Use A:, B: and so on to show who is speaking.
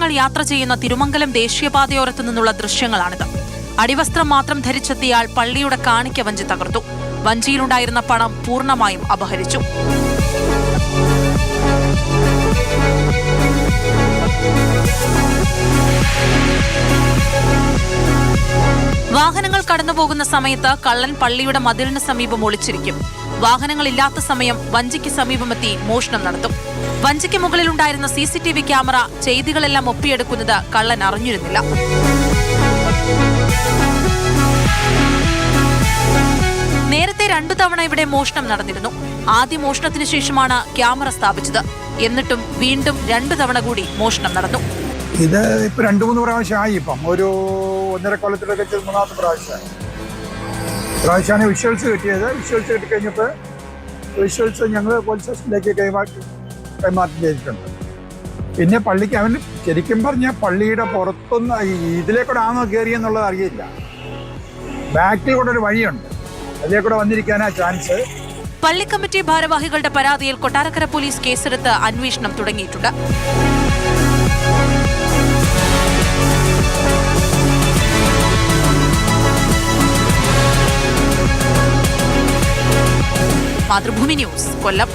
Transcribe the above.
A: വാഹനങ്ങൾ യാത്ര ചെയ്യുന്ന തിരുമംഗലം ദേശീയപാതയോരത്തു നിന്നുള്ള ദൃശ്യങ്ങളാണിത്. അടിവസ്ത്രം മാത്രം ധരിച്ചെത്തിയാൽ പള്ളിയുടെ കാണിക്ക വഞ്ചി തകർത്തു. വഞ്ചിയിലുണ്ടായിരുന്ന പണം പൂർണ്ണമായും അപഹരിച്ചു. വാഹനങ്ങൾ കടന്നുപോകുന്ന സമയത്ത് കള്ളൻ പള്ളിയുടെ മതിലിന് സമീപം ഒളിച്ചിരിക്കും. വാഹനങ്ങളില്ലാത്ത സമയം വഞ്ചിക്ക് സമീപമെത്തി മോഷണം നടത്തും. വഞ്ചിക്ക് മുകളിലുണ്ടായിരുന്ന CCTV ക്യാമറ ചെയ്തികളെല്ലാം ഒപ്പിയെടുക്കുന്നത് കള്ളൻ അറിഞ്ഞിരുന്നില്ല. നേരത്തെ 2 തവണ ഇവിടെ മോഷണം നടന്നിരുന്നു. ആദ്യ മോഷണത്തിന് ശേഷമാണ് ക്യാമറ സ്ഥാപിച്ചത്. എന്നിട്ടും വീണ്ടും 2 തവണ കൂടി മോഷണം നടന്നു.
B: ഇത് ഇപ്പൊ 2-3 പ്രാവശ്യമായി. ഇപ്പം ഒരു 1.5 കൊല്ലത്തിലൊക്കെ 3ാമത്തെ പ്രാവശ്യമാണ് വിഷ്വൽസ് കിട്ടിയത്. വിഷ്വൽസ് കിട്ടിക്കഴിഞ്ഞപ്പോൾ വിഷ്വൽസ് ഞങ്ങൾ പോലീസ് സ്റ്റേഷനിലേക്ക് കൈമാറ്റം ചെയ്തിട്ടുണ്ട്. പിന്നെ പള്ളിക്ക് അവൻ ശരിക്കും പറഞ്ഞാൽ പള്ളിയുടെ പുറത്തൊന്നും ഇതിലേക്കൂടെ ആണോ കയറിയെന്നുള്ളത് അറിയില്ല. ബാക്കിൽ കൂടെ ഒരു വഴിയുണ്ട്, അതിലേക്കൂടെ വന്നിരിക്കാനാ ചാൻസ്.
A: പള്ളി കമ്മിറ്റി ഭാരവാഹികളുടെ പരാതിയിൽ കൊട്ടാരക്കര പോലീസ് കേസെടുത്ത് അന്വേഷണം തുടങ്ങിയിട്ടുണ്ട്. മാതൃഭൂമി ന്യൂസ്, കൊല്ലം.